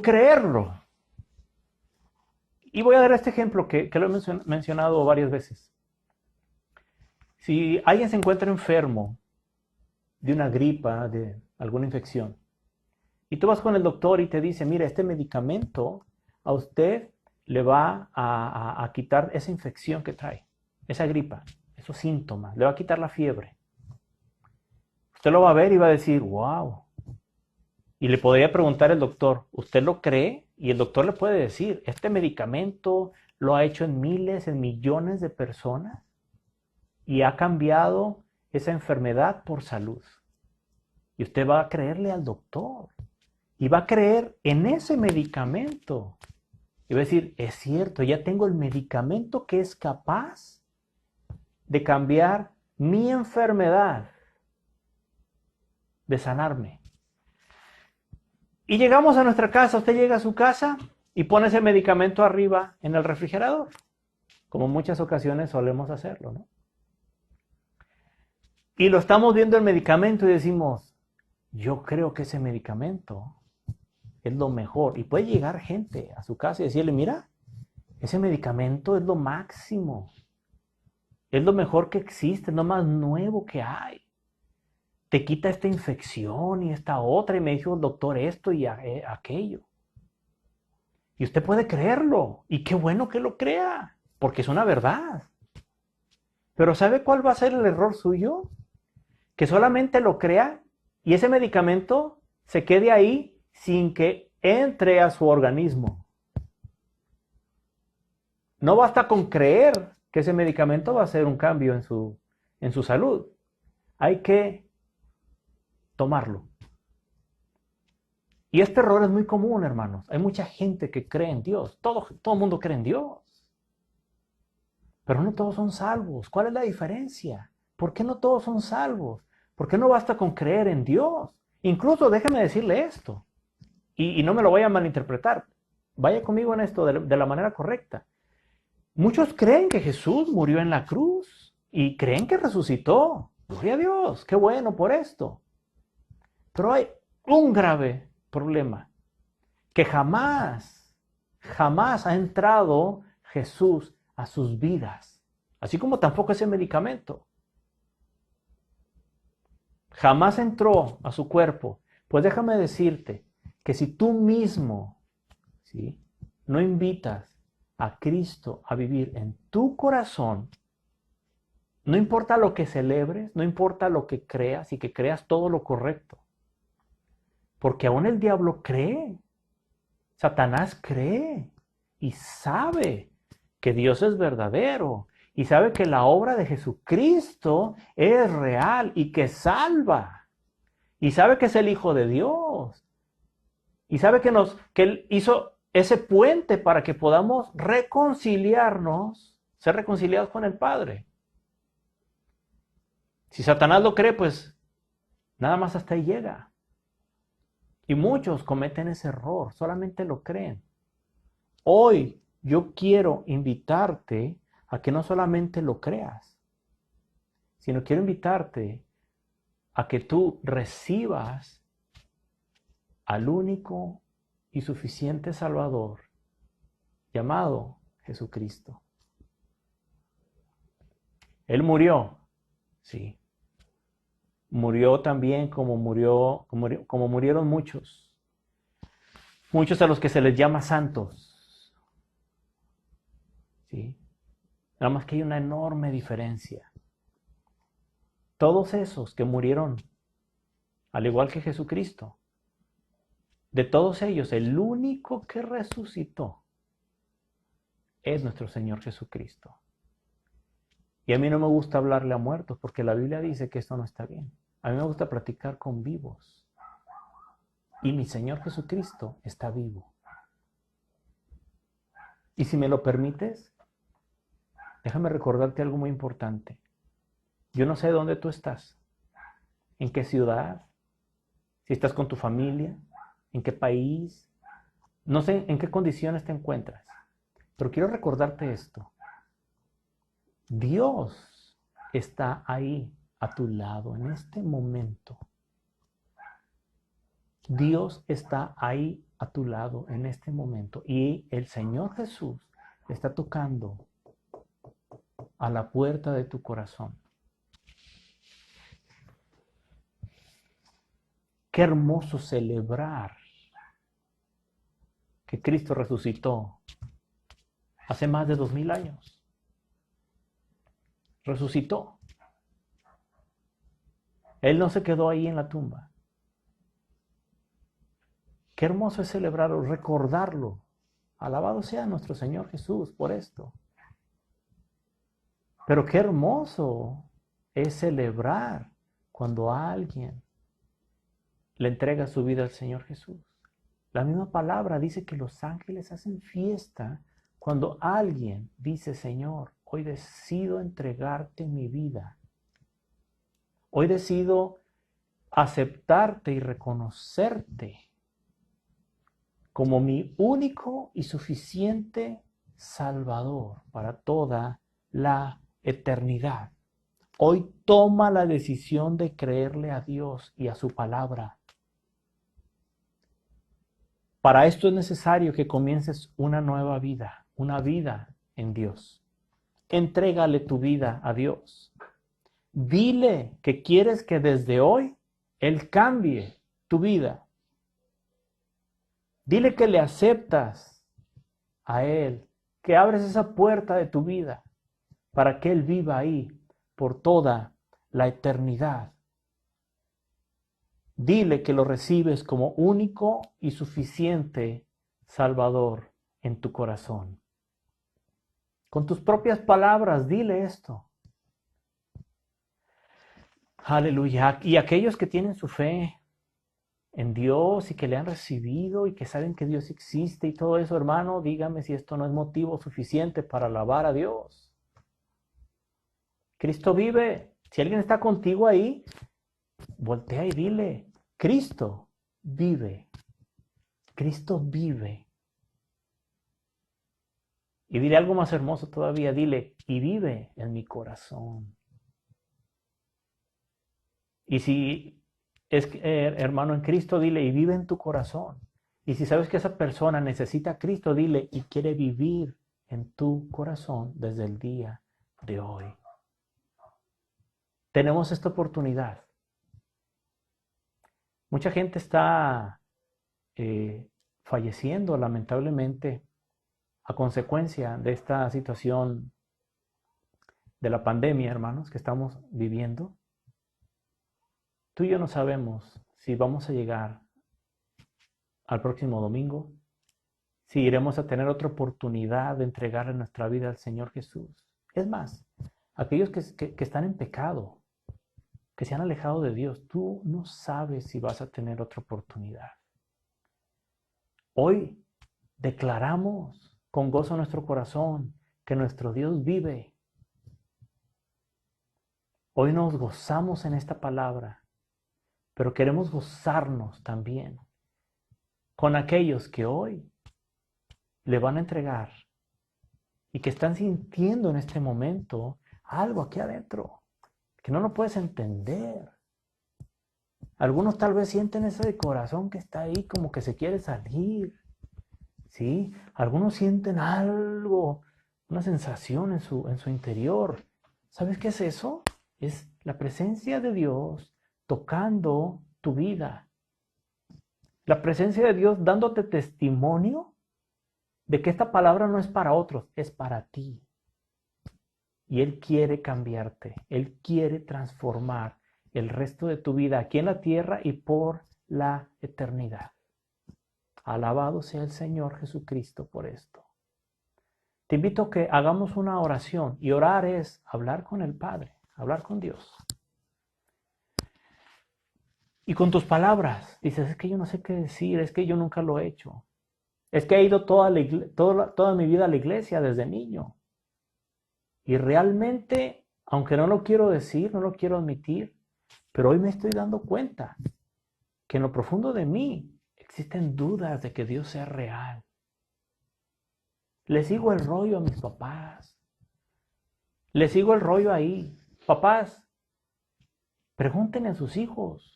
creerlo. Y voy a dar este ejemplo que lo he mencionado varias veces. Si alguien se encuentra enfermo de una gripa, de alguna infección, y tú vas con el doctor y te dice, mira, este medicamento a usted le va a quitar esa infección que trae, esa gripa, esos síntomas, le va a quitar la fiebre. Usted lo va a ver y va a decir, wow. Y le podría preguntar al doctor, ¿usted lo cree? Y el doctor le puede decir, este medicamento lo ha hecho en miles, en millones de personas y ha cambiado esa enfermedad por salud. Y usted va a creerle al doctor y va a creer en ese medicamento. Y va a decir, es cierto, ya tengo el medicamento que es capaz de cambiar mi enfermedad, de sanarme. Y llegamos a nuestra casa, usted llega a su casa y pone ese medicamento arriba en el refrigerador, como en muchas ocasiones solemos hacerlo, ¿no? Y lo estamos viendo el medicamento y decimos, yo creo que ese medicamento es lo mejor. Y puede llegar gente a su casa y decirle, mira, ese medicamento es lo máximo, es lo mejor que existe, es lo más nuevo que hay. Te quita esta infección y esta otra, y me dijo el doctor esto y aquello. Y usted puede creerlo, y qué bueno que lo crea, porque es una verdad. Pero ¿sabe cuál va a ser el error suyo? Que solamente lo crea y ese medicamento se quede ahí sin que entre a su organismo. No basta con creer que ese medicamento va a hacer un cambio en su salud. Hay que tomarlo. Y este error es muy común, hermanos. Hay mucha gente que cree en Dios. Todo el mundo cree en Dios. Pero no todos son salvos. ¿Cuál es la diferencia? ¿Por qué no todos son salvos? ¿Por qué no basta con creer en Dios? Incluso déjeme decirle esto. Y no me lo vaya a malinterpretar. Vaya conmigo en esto de la manera correcta. Muchos creen que Jesús murió en la cruz y creen que resucitó. Gloria a Dios, qué bueno por esto. Pero hay un grave problema, que jamás ha entrado Jesús a sus vidas, así como tampoco ese medicamento. Jamás entró a su cuerpo. Pues déjame decirte que si tú mismo, ¿sí?, no invitas a Cristo a vivir en tu corazón, no importa lo que celebres, no importa lo que creas y que creas todo lo correcto, porque aún el diablo cree, Satanás cree y sabe que Dios es verdadero y sabe que la obra de Jesucristo es real y que salva y sabe que es el Hijo de Dios y sabe que Él hizo ese puente para que podamos reconciliarnos, ser reconciliados con el Padre. Si Satanás lo cree, pues nada más hasta ahí llega. Y muchos cometen ese error, solamente lo creen. Hoy yo quiero invitarte a que no solamente lo creas, sino quiero invitarte a que tú recibas al único y suficiente Salvador llamado Jesucristo. Él murió, sí. Murió también como murieron muchos. Muchos a los que se les llama santos. ¿Sí? Nada más que hay una enorme diferencia. Todos esos que murieron, al igual que Jesucristo, de todos ellos, el único que resucitó es nuestro Señor Jesucristo. Y a mí no me gusta hablarle a muertos porque la Biblia dice que esto no está bien. A mí me gusta platicar con vivos. Y mi Señor Jesucristo está vivo. Y si me lo permites, déjame recordarte algo muy importante. Yo no sé dónde tú estás, en qué ciudad, si estás con tu familia, en qué país, no sé en qué condiciones te encuentras, pero quiero recordarte esto. Dios está ahí a tu lado en este momento. Dios está ahí a tu lado en este momento y el Señor Jesús está tocando a la puerta de tu corazón. Qué hermoso celebrar que Cristo resucitó hace más de 2000 años. Resucitó. Él no se quedó ahí en la tumba. Qué hermoso es celebrarlo, recordarlo. Alabado sea nuestro Señor Jesús por esto. Pero qué hermoso es celebrar cuando alguien le entrega su vida al Señor Jesús. La misma palabra dice que los ángeles hacen fiesta cuando alguien dice, Señor, hoy decido entregarte mi vida. Hoy decido aceptarte y reconocerte como mi único y suficiente Salvador para toda la eternidad. Hoy toma la decisión de creerle a Dios y a su palabra. Para esto es necesario que comiences una nueva vida, una vida en Dios. Entrégale tu vida a Dios. Dile que quieres que desde hoy Él cambie tu vida. Dile que le aceptas a Él, que abres esa puerta de tu vida para que Él viva ahí por toda la eternidad. Dile que lo recibes como único y suficiente Salvador en tu corazón. Con tus propias palabras, dile esto. Aleluya. Y aquellos que tienen su fe en Dios y que le han recibido y que saben que Dios existe y todo eso, hermano, dígame si esto no es motivo suficiente para alabar a Dios. Cristo vive. Si alguien está contigo ahí, voltea y dile, Cristo vive. Cristo vive. Y dile algo más hermoso todavía, dile, y vive en mi corazón. Y si es hermano en Cristo, dile, y vive en tu corazón. Y si sabes que esa persona necesita a Cristo, dile, y quiere vivir en tu corazón desde el día de hoy. Tenemos esta oportunidad. Mucha gente está falleciendo, lamentablemente, a consecuencia de esta situación de la pandemia, hermanos, que estamos viviendo. Tú y yo no sabemos si vamos a llegar al próximo domingo, si iremos a tener otra oportunidad de entregarle nuestra vida al Señor Jesús. Es más, aquellos que están en pecado, que se han alejado de Dios, tú no sabes si vas a tener otra oportunidad. Hoy declaramos con gozo en nuestro corazón que nuestro Dios vive. Hoy nos gozamos en esta palabra, pero queremos gozarnos también con aquellos que hoy le van a entregar y que están sintiendo en este momento algo aquí adentro, que no lo puedes entender. Algunos tal vez sienten ese corazón que está ahí como que se quiere salir, ¿sí? Algunos sienten algo, una sensación en su interior. ¿Sabes qué es eso? Es la presencia de Dios tocando tu vida. La presencia de Dios dándote testimonio de que esta palabra no es para otros, es para ti. Y Él quiere cambiarte, Él quiere transformar el resto de tu vida aquí en la tierra y por la eternidad. Alabado sea el Señor Jesucristo por esto. te invito a que hagamos una oración. Y orar es hablar con el Padre, hablar con Dios. Y con tus palabras, dices, es que yo no sé qué decir, es que yo nunca lo he hecho. Es que he ido toda mi vida a la iglesia desde niño. Y realmente, aunque no lo quiero decir, no lo quiero admitir, pero hoy me estoy dando cuenta que en lo profundo de mí existen dudas de que Dios sea real. Le sigo el rollo a mis papás. Le sigo el rollo ahí. Papás, pregúntenle a sus hijos.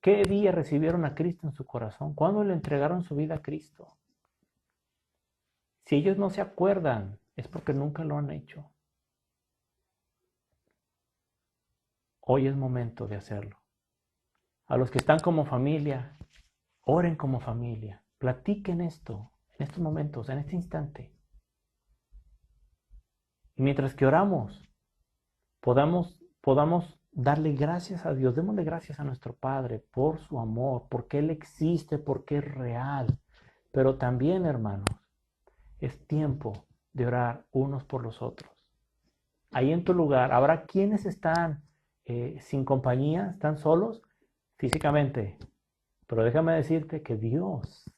¿Qué día recibieron a Cristo en su corazón? ¿Cuándo le entregaron su vida a Cristo? Si ellos no se acuerdan, es porque nunca lo han hecho. Hoy es momento de hacerlo. A los que están como familia, oren como familia. Platiquen esto en estos momentos, en este instante. Y mientras que oramos, podamos darle gracias a Dios. Démosle gracias a nuestro Padre por su amor, porque Él existe, porque es real. Pero también, hermanos, es tiempo de orar unos por los otros. Ahí en tu lugar habrá quienes están sin compañía, están solos físicamente. Pero déjame decirte que Dios,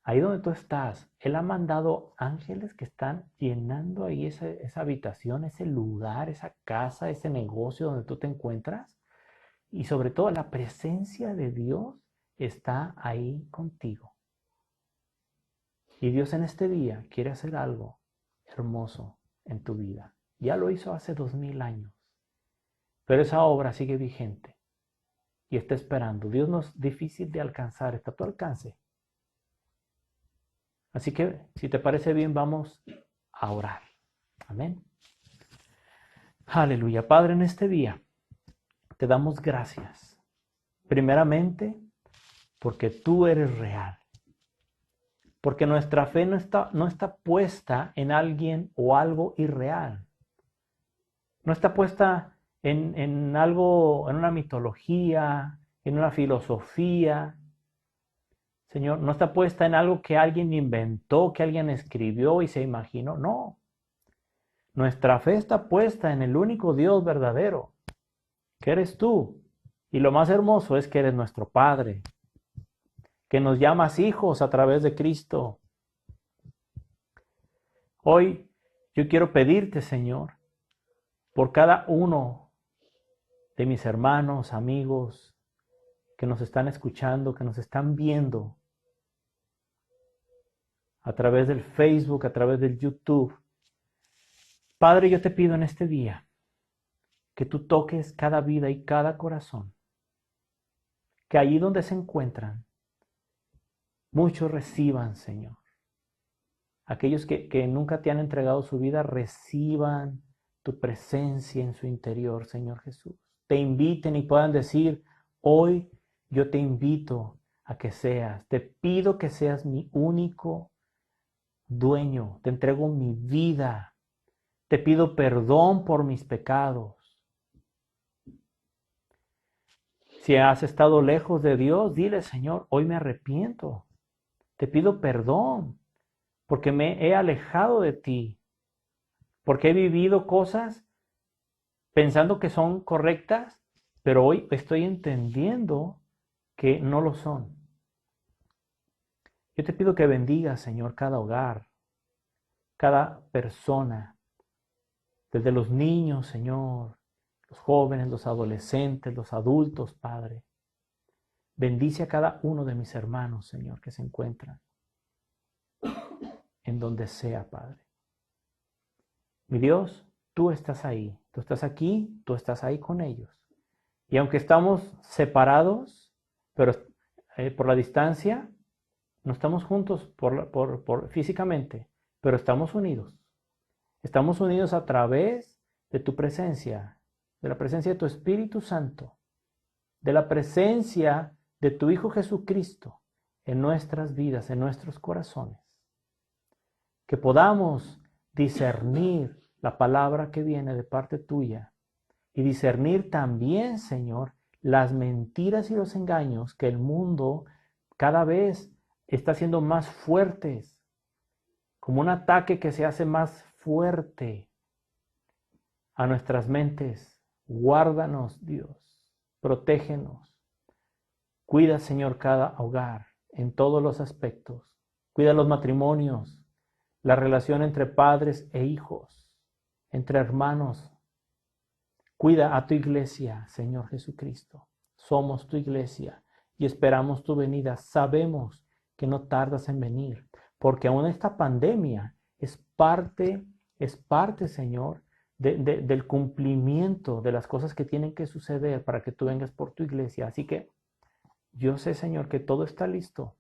ahí donde tú estás, Él ha mandado ángeles que están llenando ahí esa habitación, ese lugar, esa casa, ese negocio donde tú te encuentras. Y sobre todo la presencia de Dios está ahí contigo. Y Dios en este día quiere hacer algo hermoso en tu vida. Ya lo hizo hace 2000 años. Pero esa obra sigue vigente y está esperando. Dios no es difícil de alcanzar, está a tu alcance. Así que, si te parece bien, vamos a orar. Amén. Aleluya. Padre, en este día te damos gracias. Primeramente, porque tú eres real. Porque nuestra fe no está puesta en alguien o algo irreal. No está puesta en algo, en una mitología, en una filosofía. Señor, no está puesta en algo que alguien inventó, que alguien escribió y se imaginó. No. Nuestra fe está puesta en el único Dios verdadero, que eres tú. Y lo más hermoso es que eres nuestro Padre, que nos llamas hijos a través de Cristo. Hoy yo quiero pedirte, Señor, por cada uno de mis hermanos, amigos, que nos están escuchando, que nos están viendo a través del Facebook, a través del YouTube. Padre, yo te pido en este día que tú toques cada vida y cada corazón, que allí donde se encuentran, muchos reciban, Señor. Aquellos que nunca te han entregado su vida, reciban tu presencia en su interior, Señor Jesús. Te inviten y puedan decir, hoy yo te invito a que seas, te pido que seas mi único dueño, te entrego mi vida, te pido perdón por mis pecados. Si has estado lejos de Dios, dile, Señor, hoy me arrepiento, te pido perdón, porque me he alejado de ti, porque he vivido cosas pensando que son correctas, pero hoy estoy entendiendo que no lo son. Yo te pido que bendigas, Señor, cada hogar, cada persona, desde los niños, Señor, los jóvenes, los adolescentes, los adultos, Padre. Bendice a cada uno de mis hermanos, Señor, que se encuentran en donde sea, Padre. Mi Dios, tú estás ahí, tú estás aquí, tú estás ahí con ellos. Y aunque estamos separados, pero por la distancia, no estamos juntos físicamente, pero estamos unidos. Estamos unidos a través de tu presencia, de la presencia de tu Espíritu Santo, de la presencia de tu Hijo Jesucristo en nuestras vidas, en nuestros corazones. Que podamos discernir la palabra que viene de parte tuya y discernir también, Señor, las mentiras y los engaños que el mundo cada vez está haciendo más fuertes como un ataque que se hace más fuerte a nuestras mentes. Guárdanos, Dios, protégenos. Cuida, Señor, cada hogar en todos los aspectos. Cuida los matrimonios, la relación entre padres e hijos, entre hermanos. Cuida a tu iglesia, Señor Jesucristo. Somos tu iglesia y esperamos tu venida. Sabemos que no tardas en venir, porque aún esta pandemia es parte, Señor, del cumplimiento de las cosas que tienen que suceder para que tú vengas por tu iglesia. Así que yo sé, Señor, que todo está listo.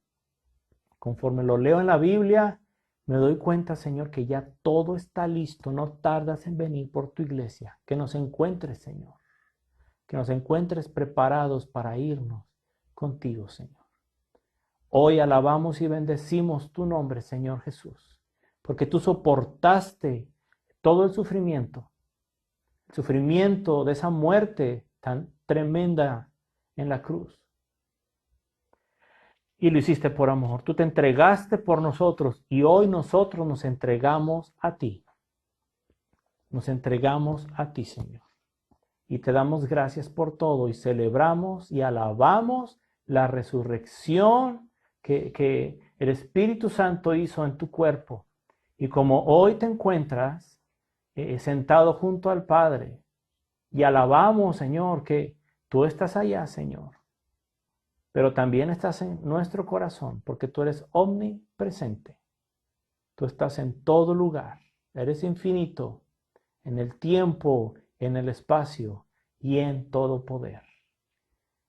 Conforme lo leo en la Biblia, me doy cuenta, Señor, que ya todo está listo. No tardas en venir por tu iglesia. Que nos encuentres, Señor. Que nos encuentres preparados para irnos contigo, Señor. Hoy alabamos y bendecimos tu nombre, Señor Jesús, porque tú soportaste todo el sufrimiento de esa muerte tan tremenda en la cruz. Y lo hiciste por amor. Tú te entregaste por nosotros y hoy nosotros nos entregamos a ti. Nos entregamos a ti, Señor. Y te damos gracias por todo y celebramos y alabamos la resurrección que el Espíritu Santo hizo en tu cuerpo. Y como hoy te encuentras sentado junto al Padre y alabamos, Señor, que tú estás allá, Señor. Pero también estás en nuestro corazón, porque tú eres omnipresente. Tú estás en todo lugar. Eres infinito, en el tiempo, en el espacio y en todo poder.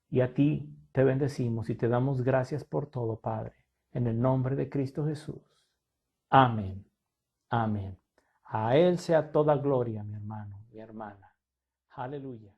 Y a ti te bendecimos y te damos gracias por todo, Padre, en el nombre de Cristo Jesús. Amén. Amén. A Él sea toda gloria, mi hermano, mi hermana. Aleluya.